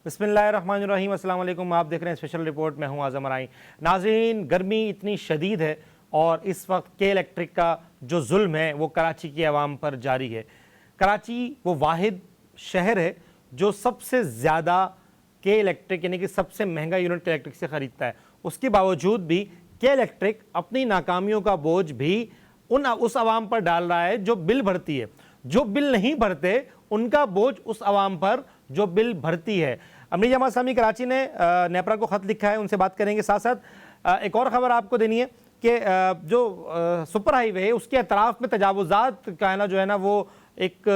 बिस्मिल्लाहिर्रहमानिर्रहीम, अस्सलाम वालेकुम। आप देख रहे हैं स्पेशल रिपोर्ट, मैं हूं आज़म अराई। नाज़रीन, गर्मी इतनी शदीद है और इस वक्त के इलेक्ट्रिक का जो जुल्म है वो कराची की आवाम पर जारी है। कराची वो वाहिद शहर है जो सबसे ज़्यादा के इलेक्ट्रिक यानी कि सबसे महंगा यूनिट के इलेक्ट्रिक से ख़रीदता है। उसके बावजूद भी के इलेक्ट्रिक अपनी नाकामियों का बोझ भी उस आवाम पर डाल रहा है जो बिल भरती है। जो बिल नहीं भरते उनका बोझ उस आवाम पर जो बिल भरती है। अमीर जमात इस्लामी कराची ने नेपरा को ख़त लिखा है, उनसे बात करेंगे। साथ साथ एक और ख़बर आपको देनी है कि जो सुपर हाईवे है उसके अतराफ़ में तजावुज़ात का है ना, जो है ना वो एक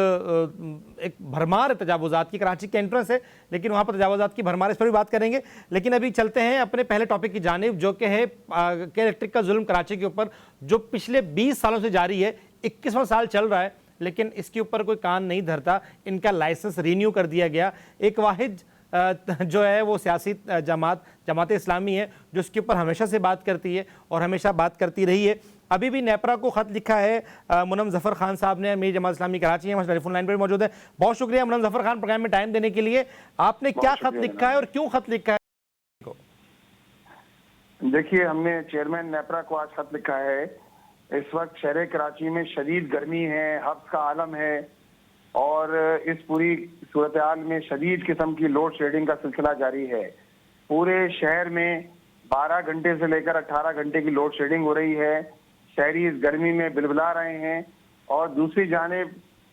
भरमार है तजावुज़ात की। कराची के एंट्रेंस है लेकिन वहाँ पर तजावुज़ात की भरमार, इस पर भी बात करेंगे। लेकिन अभी चलते हैं अपने पहले टॉपिक की जानिब, जो कि है के इलेक्ट्रिक का जुल्म कराची के ऊपर, जो पिछले 20 सालों से जारी है। 21वां साल चल रहा है लेकिन इसके ऊपर कोई कान नहीं धरता। इनका लाइसेंस रीन्यू कर दिया गया। एक वाहिद जो है वो सियासी जमात इस्लामी है जो इसके ऊपर हमेशा से बात करती है और हमेशा बात करती रही है। अभी भी नेपरा को ख़त लिखा है मुनम ज़फ़र खान साहब ने, अमीर जमात इस्लामी कराची है, हमारे टेलीफोन लाइन पर मौजूद है। बहुत शुक्रिया मुनम ज़फ़र खान प्रोग्राम में टाइम देने के लिए। आपने क्या ख़त लिखा है और क्यों ख़त लिखा है? देखिए, हमने चेयरमैन नेपरा को आज ख़त लिखा है। इस वक्त शहर कराची में शदीद गर्मी है, हब्स का आलम है और इस पूरी सूरत हाल में शदीद किस्म की लोड शेडिंग का सिलसिला जारी है। पूरे शहर में 12 घंटे से लेकर 18 घंटे की लोड शेडिंग हो रही है। शहरी इस गर्मी में बिलबिला रहे हैं और दूसरी जानिब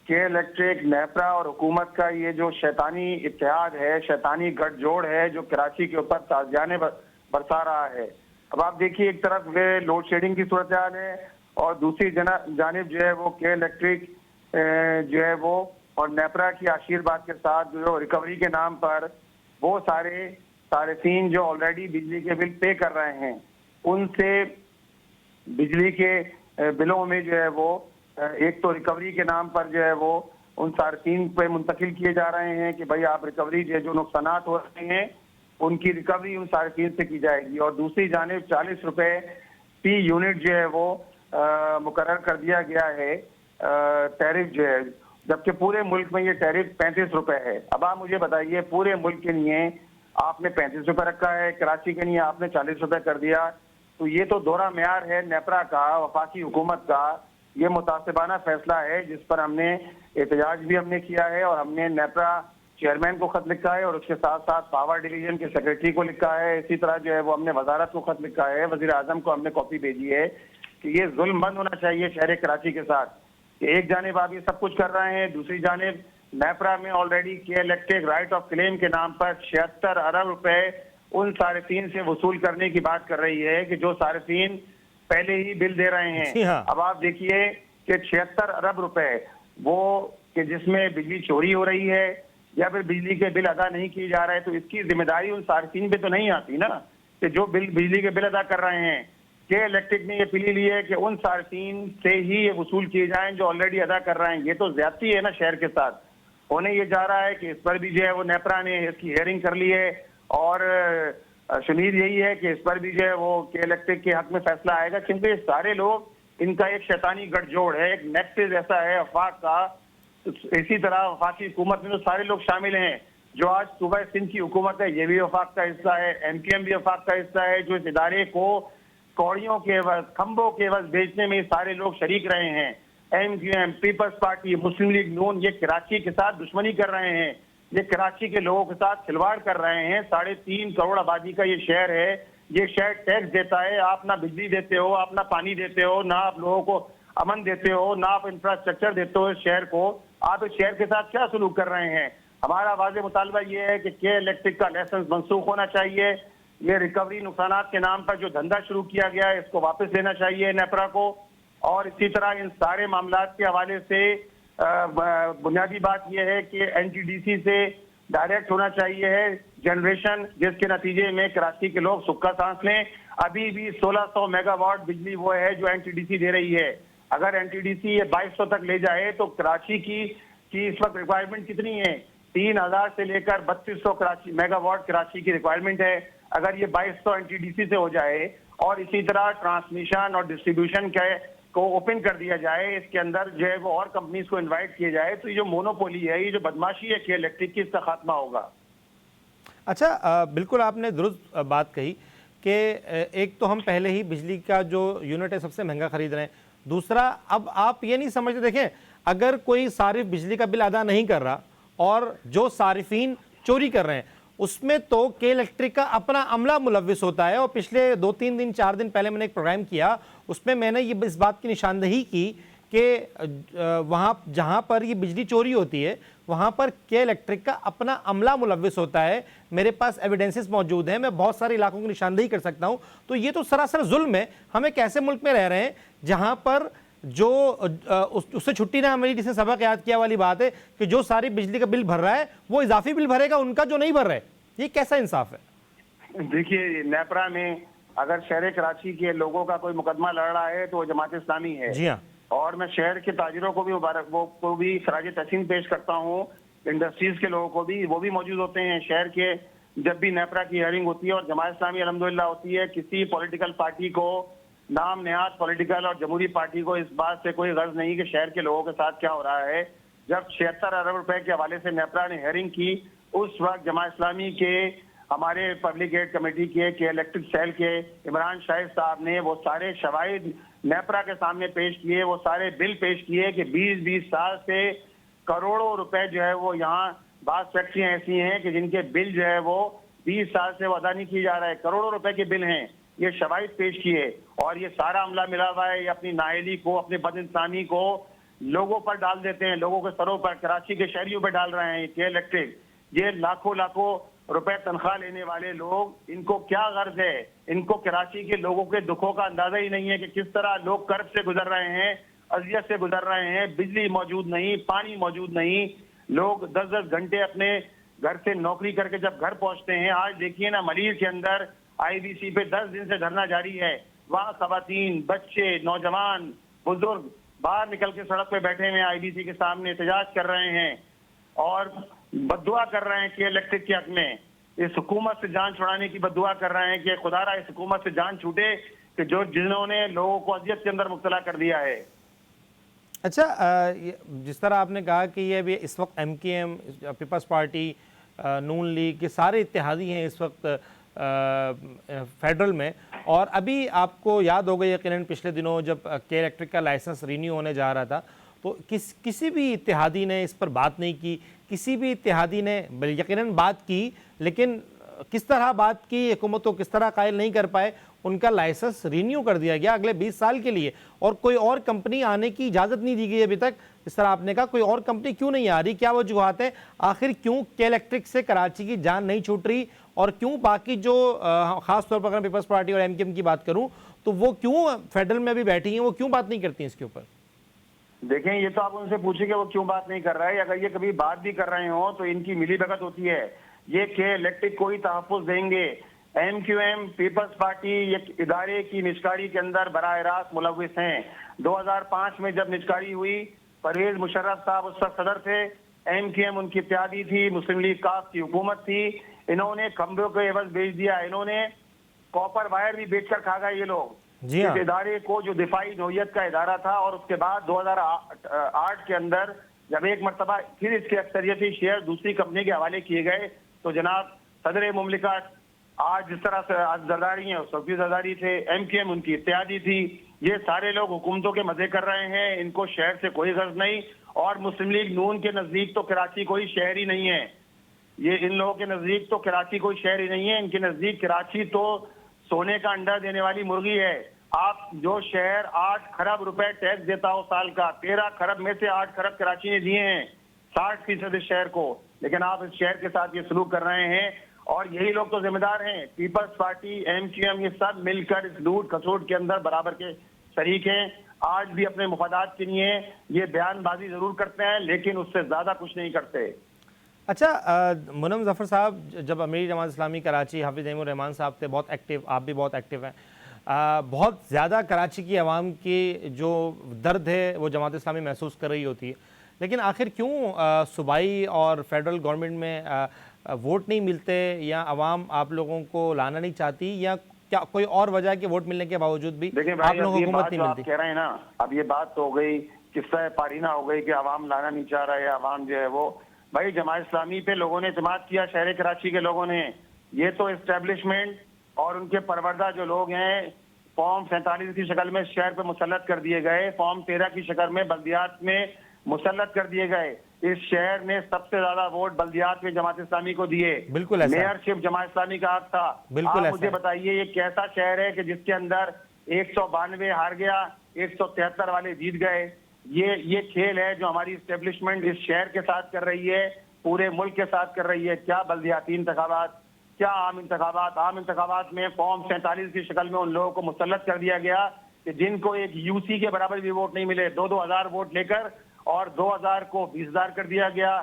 के इलेक्ट्रिक, नेपरा और हुकूमत का ये जो शैतानी इत्तेहाद है, शैतानी गठजोड़ है जो कराची के ऊपर ताज़ियाने बरसा रहा है। अब आप देखिए, एक तरफ वे लोड शेडिंग की सूरत हाल है और दूसरी जानिब जो है वो के इलेक्ट्रिक जो है वो और नेपरा की आशीर्वाद के साथ जो रिकवरी के नाम पर वो सारे सारिफीन जो ऑलरेडी बिजली के बिल पे कर रहे हैं, उनसे बिजली के बिलों में जो है वो एक तो रिकवरी के नाम पर जो है वो उन सारिफीन पे मुंतकिल किए जा रहे हैं कि भाई आप रिकवरी जो नुकसानात हो रहे हैं उनकी रिकवरी उन सारिफीन से की जाएगी। और दूसरी जानिब 40 रुपए फी यूनिट जो है वो मुकर्रर कर दिया गया है टैरिफ जो है, जबकि पूरे मुल्क में ये टैरिफ 35 रुपए है। अब आप मुझे बताइए, पूरे मुल्क के लिए आपने 35 रुपए रखा है, कराची के लिए आपने 40 रुपए कर दिया, तो ये तो दोहरा म्यार है नेपरा का, वफाकी हुकूमत का। ये मुतासिबाना फैसला है जिस पर हमने एहतजाज भी हमने किया है और हमने नेपरा चेयरमैन को खत लिखा है और उसके साथ साथ पावर डिवीजन के सेक्रेटरी को लिखा है। इसी तरह जो है वो हमने वजारत को खत लिखा है, वजीर आजम को हमने कॉपी भेजी है कि ये जुल्म बंद होना चाहिए शहर कराची के साथ। एक जानिब आप ये सब कुछ कर रहे हैं, दूसरी जानिब नेपरा में ऑलरेडी के इलेक्ट्रिक राइट ऑफ क्लेम के नाम पर 76 अरब रुपए उन सारिफीन से वसूल करने की बात कर रही है कि जो सारिफीन पहले ही बिल दे रहे हैं। हाँ। अब आप देखिए कि 76 अरब रुपए वो कि जिसमें बिजली चोरी हो रही है या फिर बिजली के बिल अदा नहीं किए जा रहे हैं, तो इसकी जिम्मेदारी उन सारिफीन पे तो नहीं आती ना कि जो बिजली के बिल अदा कर रहे हैं। के इलेक्ट्रिक ने ये पीली ली है कि उन सारिफीन से ही ये वसूल किए जाएं जो ऑलरेडी अदा कर रहे हैं। ये तो ज्यादती है ना शहर के साथ। होने ये जा रहा है कि इस पर भी जो है वो नेपरा ने इसकी हियरिंग कर ली है और शुमीर यही है कि इस पर भी जो है वो के इलेक्ट्रिक के हक में फैसला आएगा, क्योंकि सारे लोग इनका एक शैतानी गठजोड़ है, एक नेक्सस ऐसा है वफाक का। इसी तरह वफाकी हुकूमत में तो सारे लोग शामिल हैं। जो आज सूबा सिंध की हुकूमत है ये भी वफाक का हिस्सा है, MQM भी वफाक का हिस्सा है। जो इस इदारे को कौड़ियों के एवज, खंभों के एवज बेचने में सारे लोग शरीक रहे हैं। MQM, पीपल्स पार्टी, मुस्लिम लीग नून, ये कराची के साथ दुश्मनी कर रहे हैं, ये कराची के लोगों के साथ खिलवाड़ कर रहे हैं। 3.5 करोड़ आबादी का ये शहर है, ये शहर टैक्स देता है, आप ना बिजली देते हो, आप ना पानी देते हो, ना आप लोगों को अमन देते हो, ना आप इंफ्रास्ट्रक्चर देते हो इस शहर को। आप इस शहर के साथ क्या सलूक कर रहे हैं? हमारा वाज़ेह मुतालबा ये है कि के इलेक्ट्रिक का लाइसेंस मनसूख होना चाहिए। ये रिकवरी नुकसानात के नाम पर जो धंधा शुरू किया गया है इसको वापस लेना चाहिए नेपरा को। और इसी तरह इन सारे मामलात के हवाले से बुनियादी बात यह है कि NTDC से डायरेक्ट होना चाहिए है जनरेशन, जिसके नतीजे में कराची के लोग सुक्का सांस लें। अभी भी 1600 मेगावाट बिजली वो है जो NTDC दे रही है। अगर NTDC ये 2200 तक ले जाए तो कराची की इस वक्त रिक्वायरमेंट कितनी है? 3000 से लेकर 3200 मेगावाट कराची की रिक्वायरमेंट है। अगर ये 2200 NTDC से हो जाए और इसी तरह ट्रांसमिशन और डिस्ट्रीब्यूशन को ओपन कर दिया जाए, इसके अंदर जो है वो और कंपनीज को इनवाइट किया जाए, तो ये जो मोनोपोली है, ये जो बदमाशी है के इलेक्ट्रिक की, इसका खात्मा होगा। अच्छा, बिल्कुल आपने दुरुस्त बात कही कि एक तो हम पहले ही बिजली का जो यूनिट है सबसे महंगा खरीद रहे हैं। दूसरा, अब आप ये नहीं समझते, देखें, अगर कोई सारिफ बिजली का बिल अदा नहीं कर रहा और जो सारिफीन चोरी कर रहे हैं, उसमें तो के इलेक्ट्रिक का अपना अमला मुलव्विस होता है। और पिछले 2-3 दिन 4 दिन पहले मैंने एक प्रोग्राम किया, उसमें मैंने ये इस बात की निशानदेही की कि वहाँ जहाँ पर ये बिजली चोरी होती है वहाँ पर के इलेक्ट्रिक का अपना अमला मुलव्विस होता है। मेरे पास एविडेंसेस मौजूद हैं, मैं बहुत सारे इलाकों की निशानदेही कर सकता हूँ। तो ये तो सरासर जुल्म है। हम एक ऐसे मुल्क में रह रहे हैं जहाँ पर जो उससे छुट्टी ना मिली, जिसने सबक याद किया वाली बात है कि जो सारी बिजली का बिल भर रहा है वो इजाफी बिल भरेगा उनका जो नहीं भर रहा है। ये कैसा इंसाफ है? देखिए, नेपरा में अगर शहर कराची के लोगों का कोई मुकदमा लड़ रहा है तो वो जमात इस्लामी है। जी हाँ। और मैं शहर के ताजिरों को भी को भी खराज तहसीन पेश करता हूँ, इंडस्ट्रीज के लोगों को भी, वो भी मौजूद होते हैं शहर के। जब भी नेपरा की हियरिंग होती है और जमात इस्लामी अल्हम्दुलिल्लाह होती है, किसी पॉलिटिकल पार्टी को, नाम नेहाद पॉलिटिकल और जमहूरी पार्टी को इस बात से कोई गर्ज नहीं कि शहर के लोगों के साथ क्या हो रहा है। जब 76 अरब रुपए के हवाले से नेपरा ने हियरिंग की, उस वक्त जमात इस्लामी के हमारे पब्लिक एड कमेटी के इलेक्ट्रिक सेल के इमरान शाहिद साहब ने वो सारे शवाहिद नेपरा के सामने पेश किए, वो सारे बिल पेश किए कि 20-20 साल से करोड़ों रुपए जो है वो यहाँ बास फैक्ट्रियां ऐसी हैं कि जिनके बिल जो है वो 20 साल से वो अदा नहीं किए जा रहे हैं, करोड़ों रुपए के बिल हैं। ये शवाहिद पेश किए और ये सारा अमला मिला हुआ है। ये अपनी नाअहली को, अपने बदइंसानी को लोगों पर डाल देते हैं, लोगों के सरों पर, कराची के शहरियों पर डाल रहे हैं। के इलेक्ट्रिक, ये लाखों लाखों रुपए तनख्वाह लेने वाले लोग, इनको क्या गर्ज है? इनको कराची के लोगों के दुखों का अंदाजा ही नहीं है कि किस तरह लोग कर्ज से गुजर रहे हैं, अजियत से गुजर रहे हैं। बिजली मौजूद नहीं, पानी मौजूद नहीं, लोग 10-10 घंटे अपने घर से नौकरी करके जब घर पहुंचते हैं। आज देखिए ना, मलीर के अंदर IBC पे 10 दिन से धरना जारी है। वहाँ खवातीन, बच्चे, नौजवान, बुजुर्ग बाहर निकल के सड़क पे बैठे हुए IBC के सामने एहतजाज कर रहे हैं और बद्दुआ कर रहे हैं कि इलेक्ट्रिक के हक में। इस हुकूमत से जान छुड़ाने की बद्दुआ कर रहे हैं कि खुदारा इस हुकूमत से जान छूटे कि जिन्होंने लोगों को अजियत के अंदर मुब्तला कर दिया है। अच्छा, जिस तरह आपने कहा कि ये भी इस वक्त MKM, पीपल्स पार्टी, नून लीग, के सारे इत्तेहादी हैं इस वक्त फेडरल में। और अभी आपको याद होगा यकीनन पिछले दिनों जब के इलेक्ट्रिक का लाइसेंस रिन्यू होने जा रहा था तो किसी भी इत्तेहादी ने इस पर बात नहीं की। किसी भी इत्तेहादी ने यकीनन बात की, लेकिन किस तरह बात की, हुकूमत को किस तरह कायल नहीं कर पाए। उनका लाइसेंस रिन्यू कर दिया गया अगले 20 साल के लिए और कोई और कंपनी आने की इजाज़त नहीं दी गई अभी तक। इस तरह आपने कहा कोई और कंपनी क्यों नहीं आ रही, क्या वजूहत है? आखिर क्यों के इलेक्ट्रिक से कराची की जान नहीं छूट रही और क्यों बाकी जो ख़ास तौर पर अगर पीपल्स पार्टी और MKM की बात करूँ तो वो क्यों फेडरल में भी बैठी हैं, वो क्यों बात नहीं करती हैं इसके ऊपर? देखें, ये तो आप उनसे पूछिए कि वो क्यों बात नहीं कर रहा है। अगर ये कभी बात भी कर रहे हो तो इनकी मिली भगत होती है। ये के इलेक्ट्रिक को ही तहफ़्फ़ुज़ देंगे। MQM, पीपल्स पार्टी एक इदारे की निष्कारी के अंदर बराह रास्त मुलव्विस हैं। 2005 में जब निष्कारी हुई, परवेज मुशर्रफ साहब उस वक्त सदर थे, MQM उनकी इत्यादी थी, मुस्लिम लीग काफ की हुकूमत थी। इन्होंने खंभों के एवज बेच दिया, इन्होंने कॉपर वायर भी बेचकर खा गए ये लोग। जी हाँ। इस इदारे को जो दिफाई नौयत का इदारा था। और उसके बाद 2008 के अंदर जब एक मरतबा फिर इसके अक्सरियती शेयर दूसरी कंपनी के हवाले किए गए तो जनाब सदर मुमलिकत आज जिस तरह से आज जरदारी है, सऊदी जरदारी थे, MKM उनकी इत्यादी थी। ये सारे लोग हुकूमतों के मजे कर रहे हैं, इनको शहर से कोई गर्ज नहीं। और मुस्लिम लीग नून के नजदीक तो कराची कोई शहर ही नहीं है। ये इन लोगों के नजदीक तो कराची कोई शहर ही नहीं है। इनके नजदीक कराची तो सोने का अंडा देने वाली मुर्गी है। आप जो शहर 8 खरब रुपए टैक्स देता हो साल का, 13 खरब में से 8 खरब कराची ने दिए हैं 60% इस शहर को, लेकिन आप इस शहर के साथ ये सलूक कर रहे हैं। और यही लोग तो जिम्मेदार हैं। पीपल्स पार्टी, MQM, ये सब मिलकर इस लूट खसोट के अंदर बराबर के शरीक हैं। आज भी अपने मुफादात के लिए ये बयानबाजी जरूर करते हैं, लेकिन उससे ज्यादा कुछ नहीं करते। अच्छा, मुनम जफ़र साहब, जब अमीर जमात इस्लामी कराची हाफिज़ नईमुर रहमान साहब थे, बहुत एक्टिव, आप भी बहुत एक्टिव हैं, बहुत ज़्यादा कराची की आवाम की जो दर्द है वो जमात इस्लामी महसूस कर रही होती है। लेकिन आखिर क्यों सूबाई और फेडरल गवर्नमेंट में वोट नहीं मिलते, या आवाम आप लोगों को लाना नहीं चाहती, या क्या कोई और वजह के वोट मिलने के बावजूद भी आप लोगों को हुकूमत नहीं मिलती? कह रहे हैं ना, अब ये बात तो हो गई, किस्सा पारीना हो गई कि आवाम लाना नहीं चाह रहा है, आवाम जो है वो भाई जमात इस्लामी पे लोगों ने इत्मीनान किया, शहर कराची के लोगों ने। ये तो एस्टेब्लिशमेंट और उनके परवरदा जो लोग हैं फॉर्म 47 की शक्ल में शहर पे मुसल्लत कर दिए गए, फॉर्म 13 की शक्ल में बल्दियात में मुसल्लत कर दिए गए। इस शहर ने सबसे ज्यादा वोट बल्दियात में जमात इस्लामी को दिए। बिल्कुल ऐसा है। मेयरशिप जमात इस्लामी का हक था। बिल्कुल आप ऐसा मुझे है। बताइए ये कैसा शहर है कि जिसके अंदर 192 हार गया, 173 वाले जीत गए। ये खेल है जो हमारी इस्टेब्लिशमेंट इस शहर के साथ कर रही है, पूरे मुल्क के साथ कर रही है। क्या बल्दियाती इंतखाबात, क्या आम इंतखाबात में फॉर्म 47 की शक्ल में उन लोगों को मुसल्लत कर दिया गया कि जिनको एक यूसी के बराबर भी वोट नहीं मिले। 2-2 हजार वोट लेकर और 2000 को 20,000 कर दिया गया,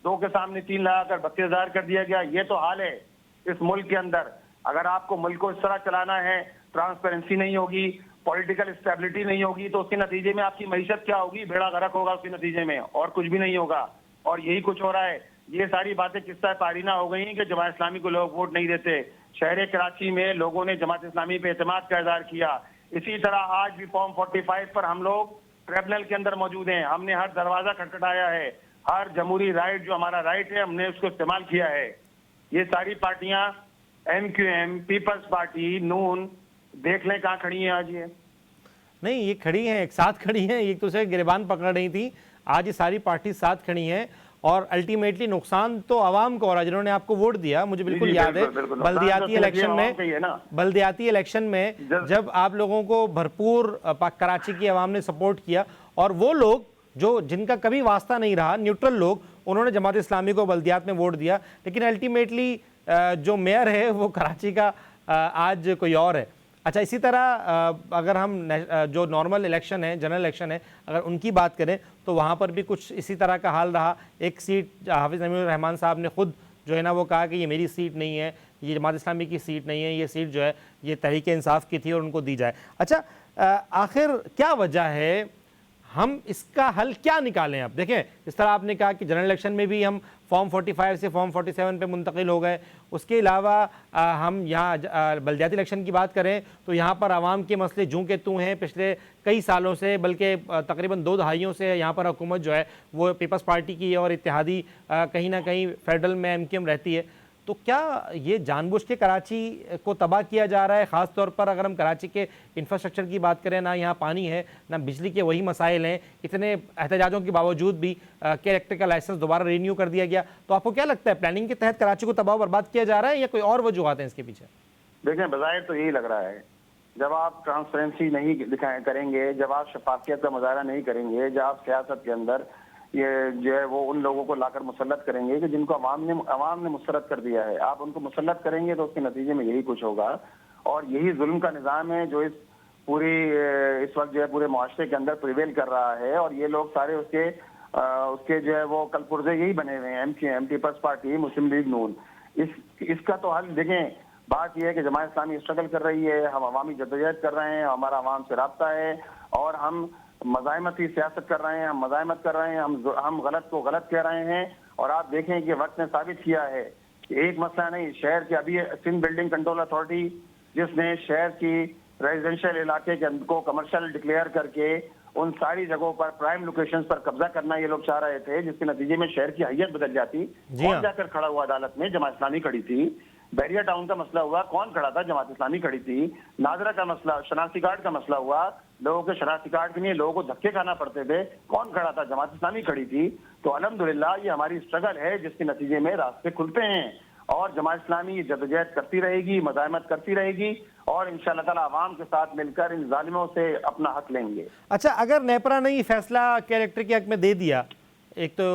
2 के सामने 3 लगाकर 32,000 कर दिया गया। ये तो हाल है इस मुल्क के अंदर। अगर आपको मुल्क को इस तरह चलाना है, ट्रांसपेरेंसी नहीं होगी, पॉलिटिकल स्टेबिलिटी नहीं होगी, तो उसके नतीजे में आपकी मईशत क्या होगी? बेड़ा गर्क होगा उसके नतीजे में, और कुछ भी नहीं होगा। और यही कुछ हो रहा है। ये सारी बातें किस्सा पारीना हो गई कि जमात इस्लामी को लोग वोट नहीं देते। शहर कराची में लोगों ने जमात इस्लामी पे एतमाद का इज़हार किया। इसी तरह आज भी फॉर्म 45 पर हम लोग ट्रिब्यूनल के अंदर मौजूद हैं। हमने हर दरवाजा खटखटाया है, हर जमहूरी राइट जो हमारा राइट है हमने उसको इस्तेमाल किया है। ये सारी पार्टियां MQM, पीपल्स पार्टी, नून, देख लें कहाँ खड़ी हैं आज। ये नहीं, ये खड़ी हैं, एक साथ खड़ी हैं, एक दूसरे के गिरबान पकड़ रही थी। आज ये सारी पार्टी साथ खड़ी हैं और अल्टीमेटली नुकसान तो आवाम को हो रहा है जिन्होंने आपको वोट दिया। मुझे बिल्कुल याद है बल्दियाती इलेक्शन में जब आप लोगों को भरपूर कराची की आवाम ने सपोर्ट किया और वो लोग जो जिनका कभी वास्ता नहीं रहा, न्यूट्रल लोग, उन्होंने जमात इस्लामी को बल्दियात में वोट दिया। लेकिन अल्टीमेटली जो मेयर है वो कराची का आज कोई और है। अच्छा, इसी तरह अगर हम जो नॉर्मल इलेक्शन है, जनरल इलेक्शन है, अगर उनकी बात करें तो वहाँ पर भी कुछ इसी तरह का हाल रहा। एक सीट हाफिज़ अमीनुर रहमान साहब ने खुद जो है ना वो कहा कि ये मेरी सीट नहीं है, ये जमात इस्लामी की सीट नहीं है, ये सीट जो है ये तहरीक इंसाफ की थी और उनको दी जाए। अच्छा, आखिर क्या वजह है, हम इसका हल क्या निकालें? अब देखें, इस तरह आपने कहा कि जनरल इलेक्शन में भी हम फॉर्म 45 से फॉर्म 47 पे मुंतकिल हो गए। उसके अलावा हम यहाँ बल्दियाती इलेक्शन की बात करें तो यहाँ पर आवाम के मसले जूं के तूं हैं पिछले कई सालों से, बल्कि तकरीबन 2 दहाइयों से यहाँ पर हुकूमत जो है वो पीपल्स पार्टी की और इत्तेहादी कहीं ना कहीं फेडरल में MQM रहती है। तो क्या ये जानबूझ के कराची को तबाह किया जा रहा है? ख़ास तौर पर अगर हम कराची के इंफ्रास्ट्रक्चर की बात करें, ना यहाँ पानी है ना बिजली के वही मसाइल हैं, इतने एहतजाजों के बावजूद भी के इलेक्ट्रिक का लाइसेंस दोबारा रिन्यू कर दिया गया। तो आपको क्या लगता है, प्लानिंग के तहत कराची को तबाह बर्बाद किया जा रहा है या कोई और वजूहत हैं इसके पीछे? देखें, बज़ाहिर तो यही लग रहा है। जब आप ट्रांसपेरेंसी नहीं दिखाएं करेंगे, जब आप शफाफियत का मुजाहरा नहीं करेंगे, जब आप सियासत के अंदर ये जो है वो उन लोगों को लाकर मुसल्लत करेंगे कि जिनको अवाम ने मुसल्लत कर दिया है, आप उनको मुसल्लत करेंगे तो उसके नतीजे में यही कुछ होगा। और यही जुल्म का निज़ाम है जो इस वक्त जो है पूरे मुआशरे के अंदर प्रिवेल कर रहा है। और ये लोग सारे उसके जो है वो कलपुर्जे यही बने हुए हैं, MQM, पीपल्स पार्टी, मुस्लिम लीग, नून। इसका तो हल देखें, बात यह है कि जमात इस्लामी स्ट्रगल कर रही है, हम अवामी जद्दोजहद कर रहे हैं, हमारा अवाम से रब्ता है और हम मज़ाहिमत की सियासत कर रहे हैं, हम मज़ाहिमत कर रहे हैं, हम गलत को गलत कह रहे हैं। और आप देखें कि वक्त ने साबित किया है कि एक मसला नहीं, शहर के अभी सिंध बिल्डिंग कंट्रोल अथॉरिटी जिसने शहर की रेजिडेंशियल इलाके के को कमर्शियल डिक्लेयर करके उन सारी जगहों पर प्राइम लोकेशंस पर कब्जा करना ये लोग चाह रहे थे, जिसके नतीजे में शहर की हैयत बदल जाती। कौन जाकर खड़ा हुआ अदालत में? जमात इस्लामी खड़ी थी। बैरिया टाउन का मसला हुआ, कौन खड़ा था? जमात इस्लामी खड़ी थी। नादरा का मसला, शनाख्ती कार्ड का मसला हुआ, लोगों के शनाख्ती कार्ड के लिए लोगों को धक्के खाना पड़ते थे, कौन खड़ा था? जमात इस्लामी खड़ी थी। तो अल्हम्दुलिल्लाह ये हमारी स्ट्रगल है जिसके नतीजे में रास्ते खुलते हैं और जमात इस्लामी ये जद्दोजहद करती रहेगी, मज़ाहिमत करती रहेगी और इंशाअल्लाह ताला आवाम के साथ मिलकर इन जालिमों से अपना हक लेंगे। अच्छा, अगर नेपरा ने ये फैसला के इलेक्ट्रिक के हक में दे दिया, एक तो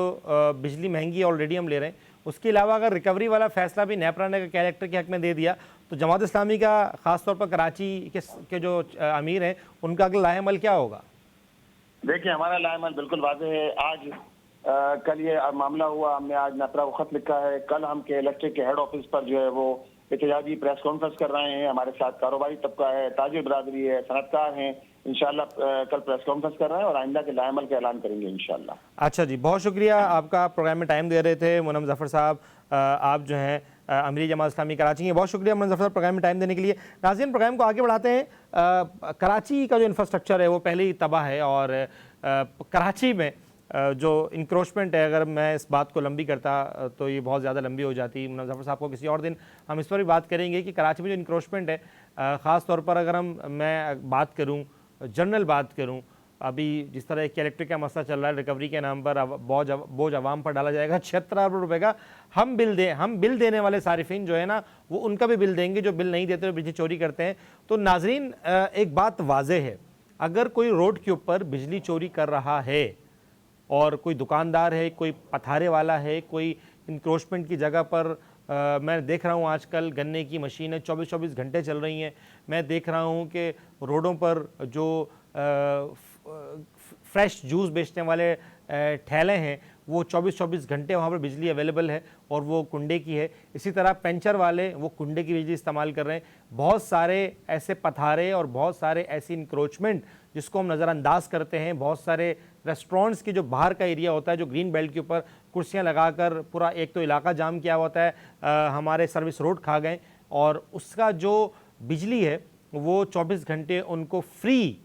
बिजली महंगी ऑलरेडी हम ले रहे हैं, उसके अलावा अगर रिकवरी वाला फैसला भी नेपरा ने कैरेक्टर के हक में दे दिया, तो जमात इस्लामी का खासतौर पर कराची के जो अमीर हैं उनका अगला लाहेमल क्या होगा? देखिए, हमारा लाहेमल बिल्कुल वाज़ेह है। आज कल ये मामला हुआ, हमने आज नेपरा को खत लिखा है। कल हम के इलेक्ट्रिक के हेड ऑफिस पर जो है वो एहतजाजी प्रेस कॉन्फ्रेंस कर रहे हैं। हमारे साथ कारोबारी तबका है, ताजिर बरादरी है, सनतकार हैं। इंशाल्लाह कल प्रेस कॉन्फ्रेंस कर रहे हैं और आइंदा के लाएमल का ऐलान करेंगे इंशाल्लाह। अच्छा जी, बहुत शुक्रिया आपका, प्रोग्राम में टाइम दे रहे थे। मुनम जफ़र साहब, आप जो हैं अमीरी जमात इस्लामी कराची के, बहुत शुक्रिया मुनम जफ़र साहब प्रोग्राम में टाइम देने के लिए। नाज़रीन, प्रोग्राम को आगे बढ़ाते हैं। कराची का जो इंफ्रास्ट्रक्चर है वो पहले ही तबाह है और कराची में जो इंक्रोचमेंट है, अगर मैं इस बात को लंबी करता तो ये बहुत ज़्यादा लंबी हो जाती। मुज़फ़्फ़र साहब को किसी और दिन हम इस पर भी बात करेंगे कि कराची में जो इंक्रोचमेंट है, ख़ास तौर पर अगर मैं बात करूँ, जनरल बात करूँ, अभी जिस तरह एक इलेक्ट्रिक का मसला चल रहा है, रिकवरी के नाम पर बोझ अवाम पर डाला जाएगा 76 अरब रुपये का। हम बिल देने वाले सारिफिन जो है ना, वो उनका भी बिल देंगे जो बिल नहीं देते, बिजली चोरी करते हैं। तो नाजरीन, एक बात वाज़ेह है, अगर कोई रोड के ऊपर बिजली चोरी कर रहा है और कोई दुकानदार है, कोई पथारे वाला है, कोई इंक्रोचमेंट की जगह पर मैं देख रहा हूँ आजकल गन्ने की मशीनें 24-24 घंटे चल रही हैं। मैं देख रहा हूँ कि रोडों पर जो फ्रेश जूस बेचने वाले ठेले हैं, वो 24-24 घंटे वहाँ पर बिजली अवेलेबल है और वो कुंडे की है। इसी तरह पेंचर वाले वो कुंडे की बिजली इस्तेमाल कर रहे हैं। बहुत सारे ऐसे पथारे और बहुत सारे ऐसी इंक्रोचमेंट जिसको हम नज़रअंदाज करते हैं। बहुत सारे रेस्टोरेंट्स की जो बाहर का एरिया होता है, जो ग्रीन बेल्ट के ऊपर कुर्सियाँ लगाकर पूरा एक तो इलाका जाम किया होता है, हमारे सर्विस रोड खा गए, और उसका जो बिजली है वो 24 घंटे उनको फ्री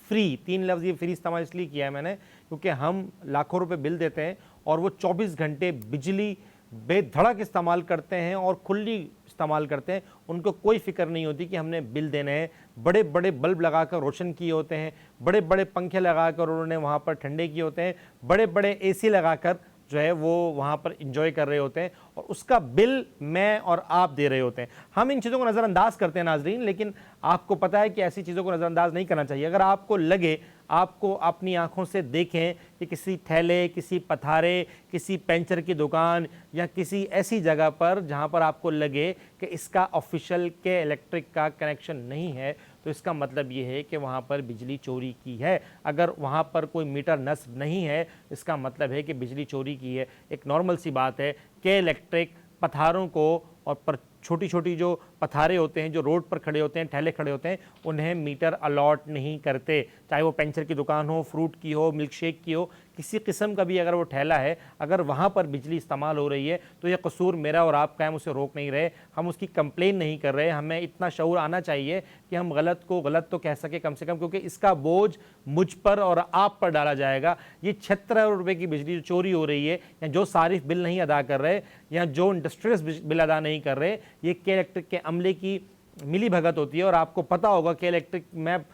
3 लफ्ज़ ये फ्री इस्तेमाल इसलिए किया है मैंने क्योंकि हम लाखों रुपए बिल देते हैं और वो 24 घंटे बिजली बेधड़क इस्तेमाल करते हैं और खुली इस्तेमाल करते हैं। उनको कोई फिक्र नहीं होती कि हमने बिल देने हैं। बड़े बड़े बल्ब लगाकर रोशन किए होते हैं, बड़े बड़े पंखे लगाकर उन्होंने वहाँ पर ठंडे किए होते हैं, बड़े बड़े एसी लगाकर जो है वो वहाँ पर इंजॉय कर रहे होते हैं, और उसका बिल मैं और आप दे रहे होते हैं। हम इन चीज़ों को नज़रअंदाज करते हैं नाजरीन, लेकिन आपको पता है कि ऐसी चीज़ों को नज़रअंदाज नहीं करना चाहिए। अगर आपको लगे, आपको अपनी आंखों से देखें कि किसी ठेले, किसी पथारे, किसी पेंचर की दुकान या किसी ऐसी जगह पर जहाँ पर आपको लगे कि इसका ऑफिशियल के इलेक्ट्रिक का कनेक्शन नहीं है, तो इसका मतलब ये है कि वहाँ पर बिजली चोरी की है। अगर वहाँ पर कोई मीटर नस्ब नहीं है, इसका मतलब है कि बिजली चोरी की है। एक नॉर्मल सी बात है कि इलेक्ट्रिक पथारों को और पर छोटी छोटी जो पथारे होते हैं, जो रोड पर खड़े होते हैं, ठेले खड़े होते हैं, उन्हें मीटर अलॉट नहीं करते। चाहे वो पेंचर की दुकान हो, फ्रूट की हो, मिल्क शेक की हो, किसी किस्म का भी अगर वो ठेला है, अगर वहाँ पर बिजली इस्तेमाल हो रही है तो यह कसूर मेरा और आपका है, हम उसे रोक नहीं रहे, हम उसकी कंप्लेन नहीं कर रहे। हमें इतना शऊर आना चाहिए कि हम गलत को गलत तो कह सके कम से कम, क्योंकि इसका बोझ मुझ पर और आप पर डाला जाएगा। ये 76 रुपये की बिजली जो चोरी हो रही है, या जो सारिफ बिल नहीं अदा कर रहे, या जो इंडस्ट्रियल्स बिल अदा नहीं कर रहे, ये के इलेक्ट्रिक के अमले की मिली भगत होती है। और आपको पता होगा कि इलेक्ट्रिक में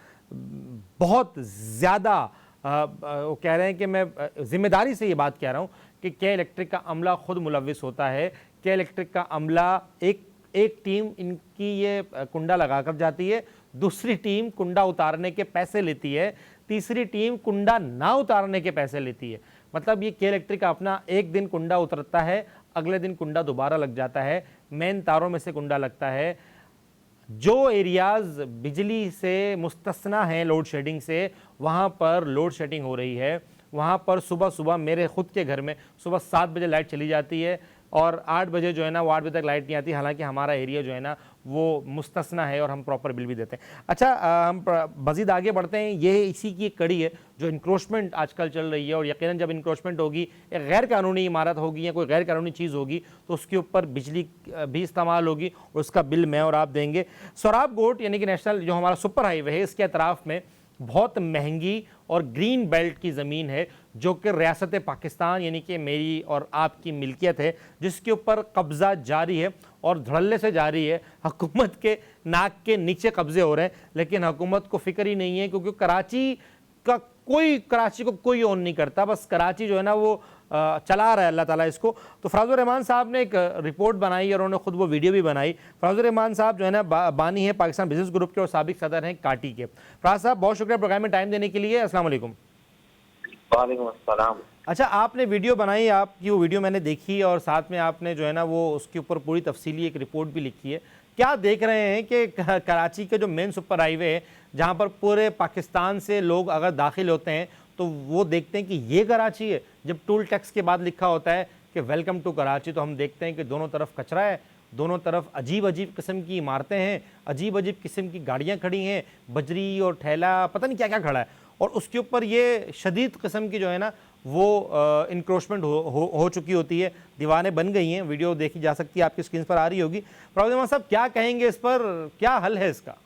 बहुत ज़्यादा वो कह रहे हैं कि मैं जिम्मेदारी से ये बात कह रहा हूँ कि के इलेक्ट्रिक का अमला खुद मुलविस होता है। के इलेक्ट्रिक का अमला एक टीम इनकी ये कुंडा लगा कर जाती है, दूसरी टीम कुंडा उतारने के पैसे लेती है, तीसरी टीम कुंडा ना उतारने के पैसे लेती है। मतलब ये के इलेक्ट्रिक का अपना एक दिन कुंडा उतरता है, अगले दिन कुंडा दोबारा लग जाता है, मेन तारों में से कुंडा लगता है। जो एरियाज़ बिजली से मुस्तस्ना हैं लोड शेडिंग से, वहाँ पर लोड शेडिंग हो रही है। वहाँ पर सुबह सुबह मेरे ख़ुद के घर में सुबह 7 बजे लाइट चली जाती है और 8 बजे जो है ना, वो 8 बजे तक लाइट नहीं आती। हालांकि हमारा एरिया जो है ना वो मुस्तस्ना है और हम प्रॉपर बिल भी देते हैं। अच्छा, हम मज़ीद आगे बढ़ते हैं। ये इसी की एक कड़ी है जो इंक्रोचमेंट आजकल चल रही है, और यकीनन जब इंक्रोचमेंट होगी, एक गैर कानूनी इमारत होगी या कोई गैर कानूनी चीज़ होगी, तो उसके ऊपर बिजली भी इस्तेमाल होगी और उसका बिल मैं और आप देंगे। सोराब गोट यानी कि नेशनल जो हमारा सुपर हाईवे है, इसके अतराफ़ में बहुत महंगी और ग्रीन बेल्ट की ज़मीन है जो कि रियासत पाकिस्तान यानी कि मेरी और आपकी मिल्कियत है, जिसके ऊपर कब्ज़ा जारी है और धड़ल्ले से जारी है। हुकूमत के नाक के नीचे कब्ज़े हो रहे हैं, लेकिन हुकूमत को फ़िक्र ही नहीं है, क्योंकि कराची को कोई ओन नहीं करता। बस कराची जो है ना वो चला रहा है अल्लाह ताला इसको। तो फराजुर रहमान साहब ने एक रिपोर्ट बनाई और उन्होंने खुद वो वीडियो भी बनाई। फराजुर रहमान साहब जो है ना बानी है पाकिस्तान बिजनेस ग्रुप के और साबिक सदर हैं काटी के। फराज साहब, बहुत शुक्रिया प्रोग्राम में टाइम देने के लिए। अस्सलाम वालेकुम। वालेकुम अस्सलाम। अच्छा, आपने वीडियो बनाई, आपकी वो वीडियो मैंने देखी और साथ में आपने जो है ना वो उसके ऊपर पूरी तफसीली एक रिपोर्ट भी लिखी है। क्या देख रहे हैं कि कराची के जो मेन सुपर हाईवे है, जहाँ पर पूरे पाकिस्तान से लोग अगर दाखिल होते हैं तो वो देखते हैं कि ये कराची है। जब टूल टैक्स के बाद लिखा होता है कि वेलकम टू कराची, तो हम देखते हैं कि दोनों तरफ कचरा है, दोनों तरफ अजीब अजीब किस्म की इमारतें हैं, अजीब अजीब किस्म की गाड़ियाँ खड़ी हैं, बजरी और ठेला पता नहीं क्या क्या खड़ा है, और उसके ऊपर ये शदीद किस्म की जो है ना वो इंक्रोचमेंट हो चुकी होती है। दीवारें बन गई हैं। वीडियो देखी जा सकती है, आपकी स्क्रीन पर आ रही होगी। फराज रहमान साहब, क्या कहेंगे इस पर, क्या हल है इसका?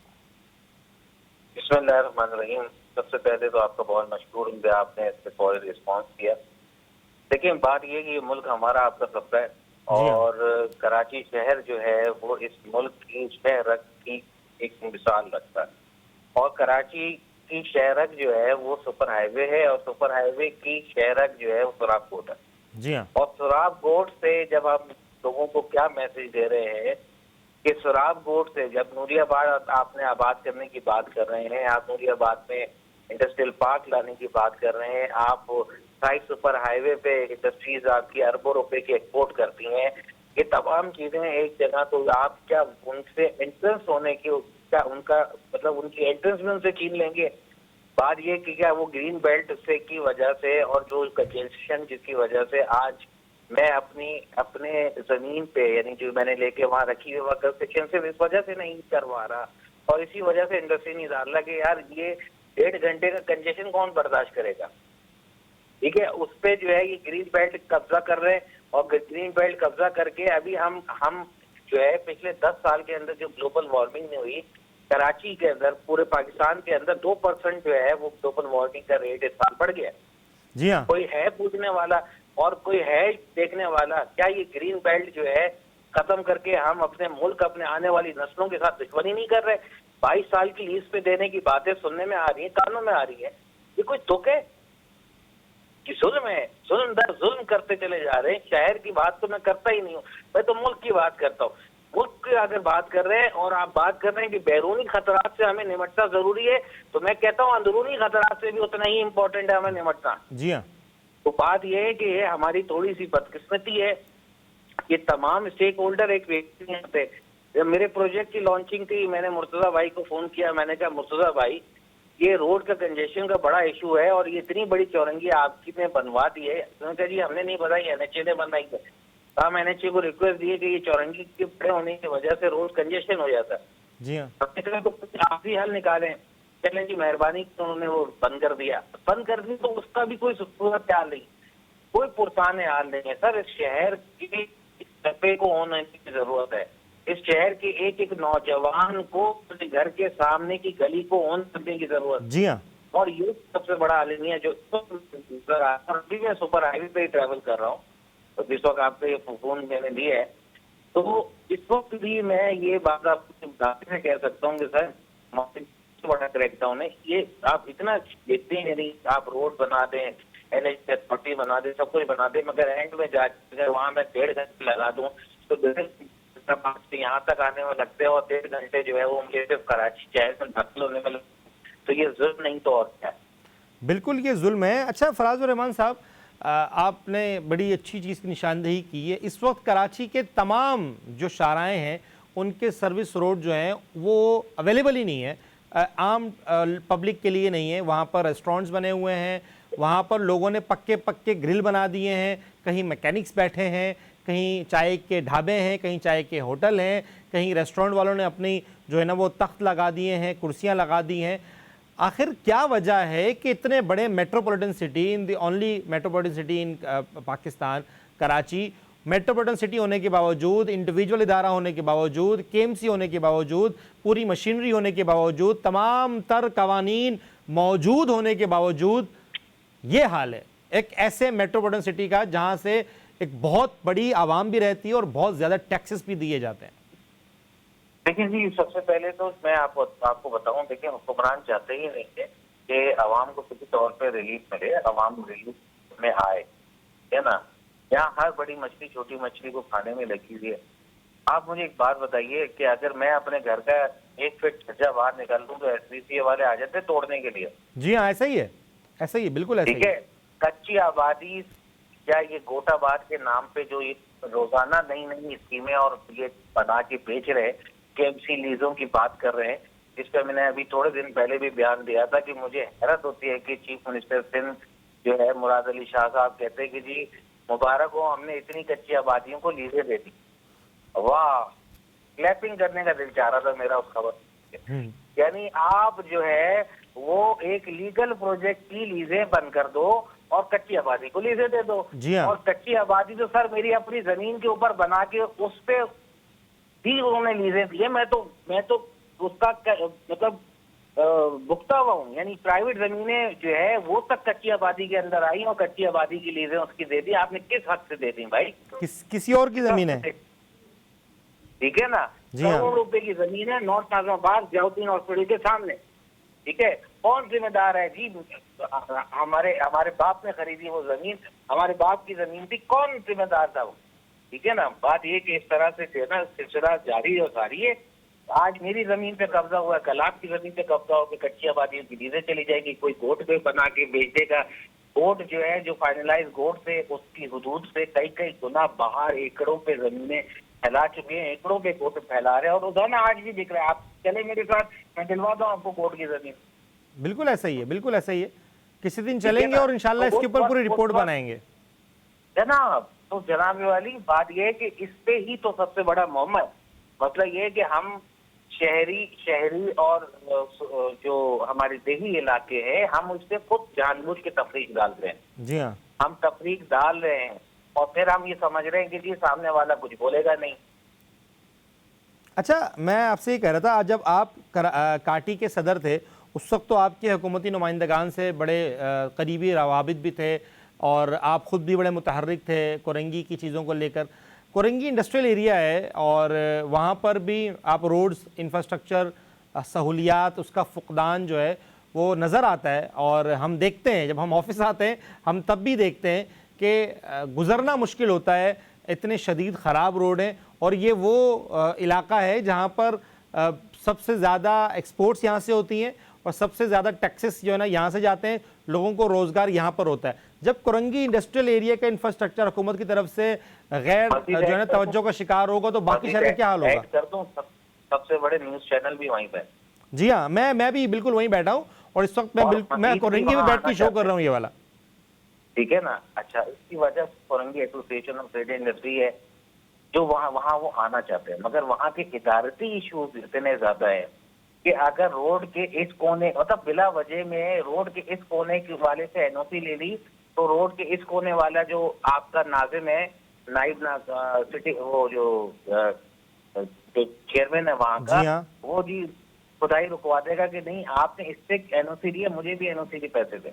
इस बिस्मिल्लाहिर्रहमानिर्रहीम। सबसे पहले तो आपका बहुत मशकूर हूँ कि आपने इस पे फौरी रिस्पॉन्स किया। देखिए, बात ये कि ये मुल्क हमारा आपका सबका है जी हाँ। और कराची शहर जो है वो इस मुल्क की शहरक की एक मिसाल रखता है। और कराची की शहरक जो है वो सुपर हाईवे है और सुपर हाईवे की शहरक जो है वो सुराब कोट है। जी हाँ। और सुराब कोट से जब हम लोगों को क्या मैसेज दे रहे हैं कि सुराब कोट से जब नूरियाबाद आपने आबाद करने की बात कर रहे हैं, आप नूरियाबाद में इंडस्ट्रियल पार्क लाने की बात कर रहे हैं, आप साइड सुपर हाईवे पे इंडस्ट्रीज आपकी अरबों रुपए की एक्सपोर्ट करती हैं, ये तमाम चीजें एक जगह, तो आप क्या उनसे एंट्रेंस होने की, क्या उनका मतलब उनकी एंट्रेंस में उनसे छीन लेंगे? बात ये कि क्या वो ग्रीन बेल्ट से की वजह से और जो कंजेशन जिसकी वजह से आज मैं अपने जमीन पे यानी जो मैंने लेके वहां रखी हुई वह कंस्ट्रक्शन से इस वजह से नहीं करवा रहा और इसी वजह से इंडस्ट्री नहीं डाल रहा कि यार ये 1.5 घंटे का कंजेशन कौन बर्दाश्त करेगा? ठीक है, उस पे जो है ये ग्रीन बेल्ट कब्जा कर रहे हैं और ग्रीन बेल्ट कब्जा करके अभी हम जो है पिछले 10 साल के अंदर जो ग्लोबल वार्मिंग नहीं हुई कराची के अंदर, पूरे पाकिस्तान के अंदर 2% जो है वो ग्लोबल वार्मिंग का रेट इस साल बढ़ गया। जी हाँ। कोई है पूछने वाला और कोई है देखने वाला? क्या ये ग्रीन बेल्ट जो है खत्म करके हम अपने मुल्क, अपने आने वाली नस्लों के साथ दुश्मनी नहीं कर रहे? 22 साल की लीज पे देने की बातें सुनने में आ रही है, कानों में आ रही है। ये कोई दुख है कि जुल्म है? जुल्म दर जुल्म करते चले जा रहे हैं। शहर की बात तो मैं करता ही नहीं हूँ, मैं तो मुल्क की बात करता हूँ। मुल्क की अगर बात कर रहे हैं और आप बात कर रहे हैं कि बैरूनी खतरात से हमें निपटना जरूरी है, तो मैं कहता हूँ अंदरूनी खतरात से भी उतना ही इम्पोर्टेंट है हमें निपटना। जी हाँ। तो बात यह है कि ये हमारी थोड़ी सी बदकिस्मती है कि तमाम स्टेक होल्डर एक व्यक्ति यहाँ पे, जब मेरे प्रोजेक्ट की लॉन्चिंग थी मैंने मुर्तजा भाई को फोन किया, मैंने कहा मुर्तजा भाई ये रोड का कंजेशन का बड़ा इशू है और ये इतनी बड़ी चौरंगी आपकी ने बनवा दी है। उन्होंने कहा जी हमने नहीं बनाई, NHA ने बनाई है। हम NHA को रिक्वेस्ट दिए कि ये चौरंगी के बड़े होने की वजह से रोड कंजेशन हो जाता है। जी हाँ। हमने कहा तो कुछ आप भी हल निकालें। चलें जी, मेहरबानी तो उन्होंने वो बंद कर दिया। बंद कर दी तो उसका भी कोई सूरत हाल नहीं, कोई पुरसान हाल नहीं है। सर, इस शहर के सफे को होने की जरूरत है। इस शहर के एक एक नौजवान को अपने घर के सामने की गली को ऑन करने की जरूरत है। जी हाँ। और ये सबसे बड़ा आलमिया जो अभी मैं सुपर हाईवे पे ही ट्रैवल कर रहा हूँ, तो जिस वक्त आपको ये फोन मैंने दिया है, तो इस वक्त भी मैं ये बात आपको से कह सकता हूँ कि सर बड़ा क्रैकडाउन है। ये आप इतना देखते हैं नहीं, आप रोड बना दें, NH40 बना दे, सब कुछ बना दे, मगर एंड में जाकर वहां मैं 1.5 घंटे लगा दूं तो यहाँ तक आने में लगते हैं और 1.5 घंटे जो है वो मुझे सिर्फ कराची शहर में दाखिल होने में लगते। तो ये जुल्म नहीं तो और क्या? बिल्कुल ये जुल्म है। अच्छा फराजुर रहमान साहब, आपने बड़ी अच्छी चीज़ की निशानदेही की है। इस वक्त कराची के तमाम जो शाराएँ हैं उनके सर्विस रोड जो हैं वो अवेलेबल ही नहीं है, आम पब्लिक के लिए नहीं है। वहाँ पर रेस्टोरेंट्स बने हुए हैं, वहाँ पर लोगों ने पक्के पक्के ग्रिल बना दिए हैं, कहीं मैकेनिक्स बैठे हैं, कहीं चाय के ढाबे हैं, कहीं चाय के होटल हैं, कहीं रेस्टोरेंट वालों ने अपनी जो है ना वो तख्त लगा दिए हैं, कुर्सियाँ लगा दी हैं। आखिर क्या वजह है कि इतने बड़े metropolitan city, in the only metropolitan city in Pakistan, Karachi, metropolitan city होने के बावजूद, इंडिविजुअल इदारा होने के बावजूद, KMC होने के बावजूद, पूरी मशीनरी होने के बावजूद, तमाम तर कवानीन मौजूद होने के बावजूद ये हाल है एक ऐसे मेट्रोपॉलिटन सिटी का जहां से एक बहुत बड़ी आवाम भी रहती है और बहुत ज़्यादा टैक्सेस भी दिए जाते हैं? देखिए जी, सबसे पहले तो मैं आपको बताऊं, देखिए हुक्मरान चाहते ही नहीं थे कि आवाम को किसी तौर पे रिलीफ मिले, आवाम रिलीफ में आए, है ना। यहाँ हर बड़ी मछली छोटी मछली को खाने में लगी हुई है। आप मुझे एक बात बताइए कि अगर मैं अपने घर का 1 फीट छज्जा बाहर निकाल दूं तो SPCA वाले आ जाते तोड़ने के लिए। जी हाँ, ऐसा ही है, ऐसा ही है, बिल्कुल ऐसा ही ठीक है, कच्ची आबादी या ये गोटाबाद के नाम पे जो ये रोजाना नई नई स्कीमें और ये बना के बेच रहे, KMC लीजों की बात कर रहे हैं, जिस पर मैंने अभी थोड़े दिन पहले भी बयान दिया था कि मुझे हैरत होती है कि चीफ मिनिस्टर सिंध जो है मुराद अली शाह साहब कहते हैं कि जी मुबारक हो, हमने इतनी कच्ची आबादियों को लीजें दे दी। वाह, क्लैपिंग करने का दिल चाह रहा था मेरा उस खबर। यानी आप जो है वो एक लीगल प्रोजेक्ट की लीजें बंद कर दो और कच्ची आबादी को लीजें दे दो। जी हाँ। और कच्ची आबादी तो सर मेरी अपनी जमीन के ऊपर बना के उस पे भी उन्होंने लीजें दी है। मैं तो उसका मतलब भुगता हुआ हूँ। यानी प्राइवेट जमीनें जो है वो तक कच्ची आबादी के अंदर आई और कच्ची आबादी की लीजें उसकी दे दी। आपने किस हद से दे दी भाई? किसी और की जमीन है। ठीक है ना, जी हाँ। करोड़ों रुपए की जमीन है नॉर्थ नाजमाबाद जियाउद्दीन हॉस्पिटल के सामने। ठीक है, कौन जिम्मेदार है जी? हमारे हमारे बाप ने खरीदी वो जमीन, हमारे बाप की जमीन थी, कौन जिम्मेदार था वो? ठीक है ना, बात ये कि इस तरह से जो है ना सिलसिला जारी और जारी है। आज मेरी जमीन पे कब्जा हुआ है, कल आपकी जमीन पे कब्जा होकर कच्ची आबादी की लीजें चली जाएगी, कोई कोर्ट पे बना के बेच देगा। कोर्ट जो है जो फाइनलाइज कोर्ट से उसकी हुदूद से कई कई गुना बाहर एकड़ों पे जमीनें फैला चुके हैं, एकड़ों पे कोर्ट फैला रहे हैं। और रोजाना आज भी दिख रहा है। आप चले मेरे साथ, मैं दिलवाता हूँ आपको कोर्ट की जमीन। बिल्कुल ऐसा ही है, बिल्कुल ऐसा ही है। किसी दिन ठीक है चलेंगे ना? और इंशाल्लाह तो इसके ऊपर पूरी उस रिपोर्ट वक्त बनाएंगे। जनाब, तो जनाब वाली बात यह है कि इस पे ही तो सबसे बड़ा मोहम्मद मतलब ये है कि हम शहरी और जो हमारे देही इलाके हैं हम उससे खुद जानबूझ के तफरीक डाल रहे हैं। जी हाँ। हम तफरीक डाल रहे हैं और फिर हम ये समझ रहे हैं कि जी सामने वाला कुछ बोलेगा नहीं। अच्छा, मैं आपसे ये कह रहा था, आज जब आप काटी के सदर थे उस वक्त तो आपके हुकूमती नुमाइंदगान से बड़े करीबी रवाबित भी थे और आप ख़ुद भी बड़े मुतहर्रिक थे कोरंगी की चीज़ों को लेकर। कोरंगी इंडस्ट्रियल एरिया है और वहाँ पर भी आप रोड्स, इंफ्रास्ट्रक्चर, सहूलियात, उसका फ़ुक़दान जो है वो नज़र आता है। और हम देखते हैं, जब हम ऑफिस आते हैं हम तब भी देखते हैं कि गुज़रना मुश्किल होता है, इतने शदीद ख़राब रोड हैं। और ये वो इलाका है जहाँ पर सबसे ज़्यादा एक्सपोर्ट्स यहाँ से होती हैं और सबसे ज़्यादा टैक्सेस जो है ना यहाँ से जाते हैं, लोगों को रोज़गार यहाँ पर होता है। जब कोरंगी इंडस्ट्रियल एरिया का इंफ्रास्ट्रक्चर हुकूमत की तरफ से गैर जो है ना तवज्जो का शिकार होगा तो बाकी शहर का क्या हाल होगा? कर दूं, सबसे बड़े न्यूज़ चैनल भी वहीं पे। जी हाँ, मैं भी बिल्कुल वहीं बैठा हूँ और इस वक्त मैं कोरंगी में बैठ के शो कर रहा हूँ ये वाला। ठीक है ना। अच्छा, इसकी वजह Korangi association of trade industry है जो वहाँ वो आना चाहते हैं, मगर वहाँ के इदारती इश्यूज इतने ज्यादा है कि अगर रोड के इस कोने मतलब बिला वजह में रोड के इस कोने के वाले से एनओसी ले ली तो रोड के इस कोने वाला जो आपका नाजिम है, नाइब सिटी वो जो चेयरमैन है वहाँ का, जी हाँ। वो जी खुदाई रुकवा देगा कि नहीं आपने इससे एनओसी दिया, मुझे भी एनओसी के पैसे दे।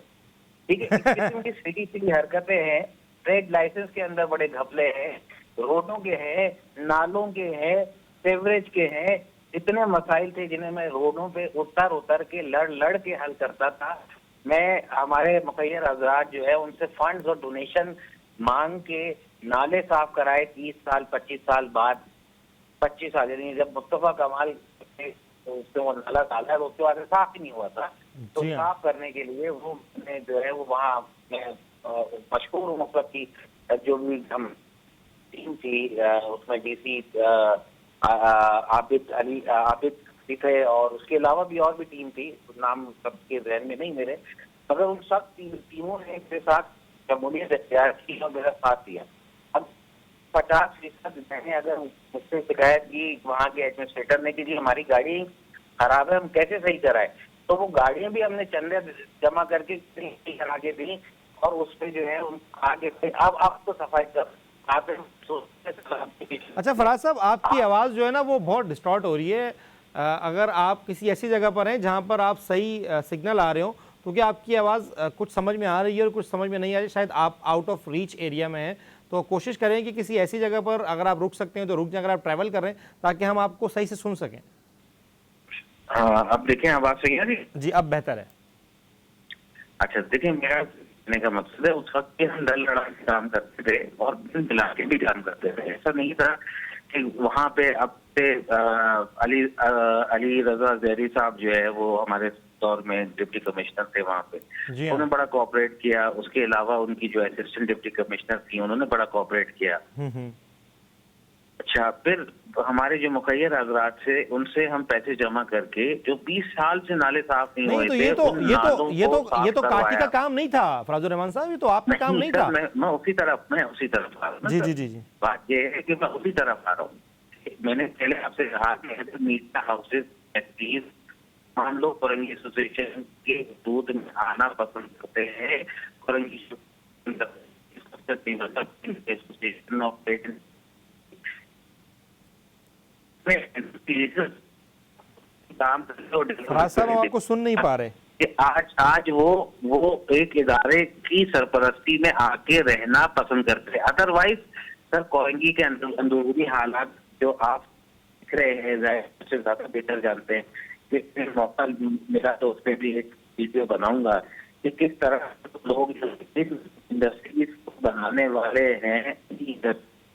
ठीक है, इस किस्म की सीधी हरकतें हैं। ट्रेड लाइसेंस के अंदर बड़े घपले हैं, रोडों के हैं, नालों के हैं, सेवरेज के हैं। इतने मसाइल थे जिन्हें मैं रोडों पे उतर के लड़ के हल करता था। मैं हमारे मुखैर हजरात जो है उनसे फंड्स और डोनेशन मांग के नाले साफ कराए 30 साल 25 साल बाद। 25 साल यानी जब मुस्तफा कमाल तो उससे वो नाला डाला है तो उसके बाद साफ ही नहीं हुआ था। तो साफ करने के लिए वो जो है वो वहाँ मशहूर मतलब की जो भी हम टीम थी उसमें डीसी आबिद थे और उसके अलावा भी और भी टीम थी, नाम सबके जहन में नहीं मेरे, मगर उन सब टीमों ने मेरे साथ शमूलियत इख्तियार की और मेरा साथ दिया। अब 50% मैंने अगर मुझसे शिकायत की वहाँ के एडमिनिस्ट्रेटर ने कि जी हमारी गाड़ी खराब है, हम कैसे सही कराए, तो वो गाड़ियां भी हमने चंदे जमा करके करा के दी और उस पर जो है आगे अब आपको सफाई कर। अच्छा फराज साहब, आपकी आवाज़ जो है ना वो बहुत डिस्टॉर्ट हो रही है। अगर आप किसी ऐसी जगह पर हैं जहाँ पर आप सही सिग्नल आ रहे हो, क्योंकि आपकी आवाज़ कुछ समझ में आ रही है और कुछ समझ में नहीं आ रही, शायद आप आउट ऑफ रीच एरिया में हैं। तो कोशिश करें कि किसी ऐसी जगह पर अगर आप रुक सकते हैं तो रुक जाएं, अगर आप ट्रैवल कर रहे हैं, ताकि हम आपको सही से सुन सकें। अब देखें आवाज़ सही है जी, अब बेहतर है। अच्छा देखिए, मेरा कहने का मकसद है उस वक्त हम लड़ लड़ा के काम करते थे और दिन मिला के भी काम करते थे। ऐसा नहीं था कि वहाँ पे अब से अली रजा जहरी साहब जो है वो हमारे दौर में डिप्टी कमिश्नर थे वहाँ पे, उन्होंने बड़ा कोऑपरेट किया। उसके अलावा उनकी जो असिस्टेंट डिप्टी कमिश्नर थी उन्होंने बड़ा कोऑपरेट किया। अच्छा, फिर हमारे जो मुखैर हजरात से उनसे हम पैसे जमा करके जो 20 साल से नाले साफ नहीं हुए तो थे, ये तो काटी का काम नहीं था फराजुर रहमान साहब, ये तो आपका काम नहीं था। मैं उसी तरफ आ रहा हूँ। जी। बात ये है कि मैं उसी तरफ आ रहा हूँ। मैंने पहले आपसे कहा कि मीडिया हाउसेज प्लीज मान लो कोरंगी एसोसिएशन के दूध में आना पसंद करते हैं। कोरंगी एसोसिएशन ऑफ ट्रेड काम करते और फराज साहब, हम आपको सुन नहीं पा रहे। कि आज वो एक इदारे की सरपरस्ती में आके रहना पसंद करते हैं। अदरवाइज सर कोयंगी के अंदरूनी हालात जो आप देख रहे हैं जाहिर से ज्यादा बेहतर जानते हैं, कि मौका मिला तो उस पर भी एक वीडियो बनाऊंगा कि किस तरह लोग इंडस्ट्रीज बनाने वाले हैं,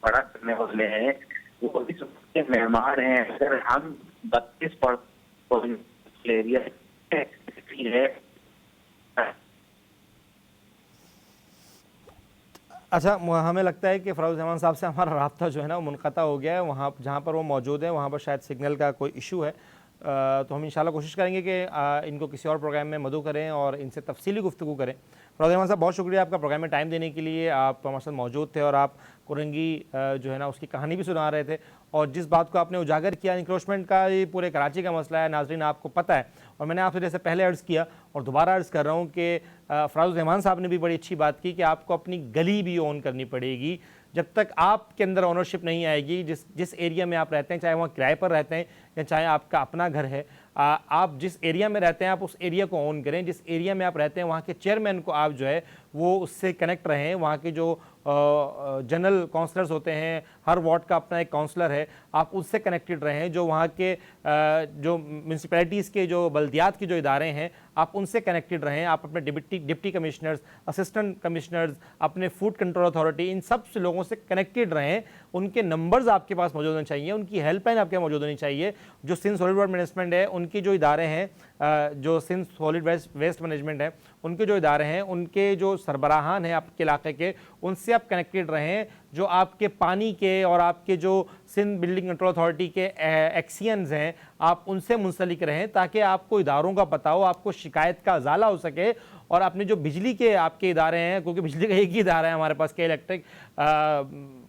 बड़ा करने वाले हैं, वो इस वक्त के मेहमान हैं। अगर हम 32 एरिया है। अच्छा, हमें लगता है कि फ़राज़ रहमान साहब से हमारा राब्ता जो है ना वो मुनक़ता हो गया है। वहाँ जहाँ पर वो मौजूद है वहाँ पर शायद सिग्नल का कोई इशू है। तो हम इंशाल्लाह कोशिश करेंगे कि इनको किसी और प्रोग्राम में मदऊ करें और इनसे तफसीली गुफ्तगू करें। फ़राज़ रहमान साहब, बहुत शुक्रिया आपका प्रोग्राम में टाइम देने के लिए। आप हमारे साथ मौजूद थे और आप कोरंगी जो है ना उसकी कहानी भी सुना रहे थे, और जिस बात को आपने उजागर किया इंक्रोचमेंट का, ये पूरे कराची का मसला है। नाज़रीन, आपको पता है, और मैंने आपसे जैसे पहले अर्ज़ किया और दोबारा अर्ज़ कर रहा हूँ कि फ़राज़ रहमान साहब ने भी बड़ी अच्छी बात की कि आपको अपनी गली भी ओन करनी पड़ेगी। जब तक आपके अंदर ओनरशिप नहीं आएगी, जिस एरिया में आप रहते हैं, चाहे वहाँ किराए पर रहते हैं या चाहे आपका अपना घर है, आप जिस एरिया में रहते हैं आप उस एरिया को ओन करें। जिस एरिया में आप रहते हैं वहाँ के चेयरमैन को आप जो है वो उससे कनेक्ट रहें। वहाँ के जो जनरल काउंसलर्स होते हैं, हर वार्ड का अपना एक काउंसलर है, आप उससे कनेक्टेड रहें। जो वहाँ के जो म्यूनसिपैलिटीज़ के जो बल्दियात के जो इदारे हैं आप उनसे कनेक्टेड रहें। आप अपने डिप्टी कमिश्नर्स, असिस्टेंट कमिश्नर्स, अपने फूड कंट्रोल अथॉरिटी, इन सब से लोगों से कनेक्टेड रहें। उनके नंबर्स आपके पास मौजूद होने चाहिए, उनकी हेल्पलाइन आपके मौजूद होनी चाहिए। जो सिंध सॉलिड वेस्ट मैनेजमेंट है उनके जो इदारे हैं, जो सिंध सॉलिड वेस्ट मैनेजमेंट है उनके जो इदारे हैं, उनके जो सरबराहान हैं आपके इलाके के, उनसे आप कनेक्टेड रहें। जो आपके पानी के और आपके जो सिंध बिल्डिंग कंट्रोल अथॉरिटी के एक्सियंस हैं आप उनसे मुंसलिक रहें, ताकि आपको इदारों का पता हो, आपको शिकायत का अजाला हो सके। और अपने जो बिजली के आपके इदारे हैं, क्योंकि बिजली का एक ही इदारा है हमारे पास, के इलेक्ट्रिक,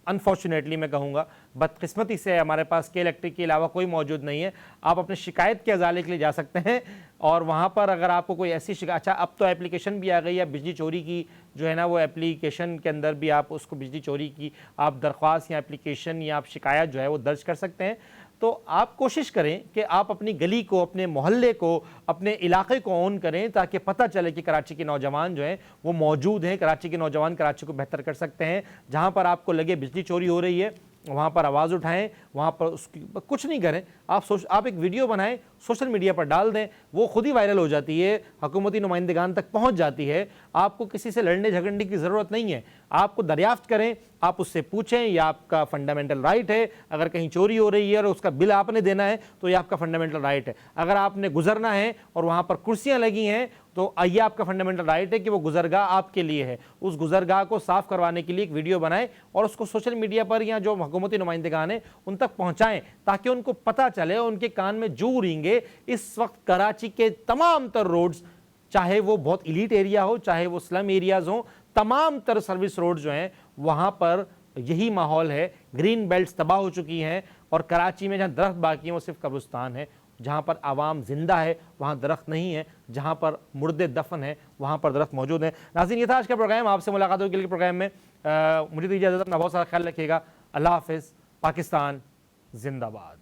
अनफॉर्चुनेटली मैं कहूँगा, बदकिस्मती से हमारे पास के इलेक्ट्रिक के अलावा कोई मौजूद नहीं है। आप अपने शिकायत के अजाले के लिए जा सकते हैं और वहाँ पर अगर आपको कोई ऐसी शिकायत, अच्छा अब तो एप्लीकेशन भी आ गई है बिजली चोरी की जो है ना, वो एप्लीकेशन के अंदर भी आप उसको बिजली चोरी की आप दरख्वास्त या एप्लीकेशन या आप शिकायत जो है वो दर्ज कर सकते हैं। तो आप कोशिश करें कि आप अपनी गली को, अपने मोहल्ले को, अपने इलाके को ऑन करें, ताकि पता चले कि कराची के नौजवान जो हैं वो मौजूद हैं। कराची के नौजवान कराची को बेहतर कर सकते हैं। जहाँ पर आपको लगे बिजली चोरी हो रही है वहाँ पर आवाज़ उठाएं, वहाँ पर उसकी कुछ नहीं करें, आप एक वीडियो बनाएं, सोशल मीडिया पर डाल दें, वो खुद ही वायरल हो जाती है, हुकूमती नुमाइंदगान तक पहुँच जाती है। आपको किसी से लड़ने झगड़ने की ज़रूरत नहीं है। आपको दरियाफ्त करें, आप उससे पूछें, यह आपका फंडामेंटल राइट है। अगर कहीं चोरी हो रही है और उसका बिल आपने देना है तो यह आपका फंडामेंटल राइट है। अगर आपने गुजरना है और वहाँ पर कुर्सियाँ लगी हैं तो ये आपका फंडामेंटल राइट है कि वो गुजरगाह आपके लिए है। उस गुजरगाह को साफ़ करवाने के लिए एक वीडियो बनाएं और उसको सोशल मीडिया पर या जो हुकूमती नुमाइंदगान हैं उन तक पहुँचाएँ, ताकि उनको पता चले, उनके कान में जू रेंगे। इस वक्त कराची के तमाम तर रोड्स, चाहे वो बहुत इलीट एरिया हो, चाहे वो स्लम एरियाज़ हों, तमाम तर सर्विस रोड जो हैं वहाँ पर यही माहौल है। ग्रीन बेल्ट्स तबाह हो चुकी हैं और कराची में जहाँ दरख्त बाकी हैं वो सिर्फ कब्रिस्तान है। जहाँ पर आवाम जिंदा है वहाँ दरख्त नहीं है, जहाँ पर मुर्दे दफन है वहाँ पर दरख्त मौजूद है। नाज़रीन, ये था आज का प्रोग्राम। आपसे मुलाकात होगी अगले प्रोग्राम में। मुझे तो इजाज़त, अपना बहुत सारा ख्याल रखिएगा। अल्लाह हाफ़िज़। पाकिस्तान जिंदाबाद।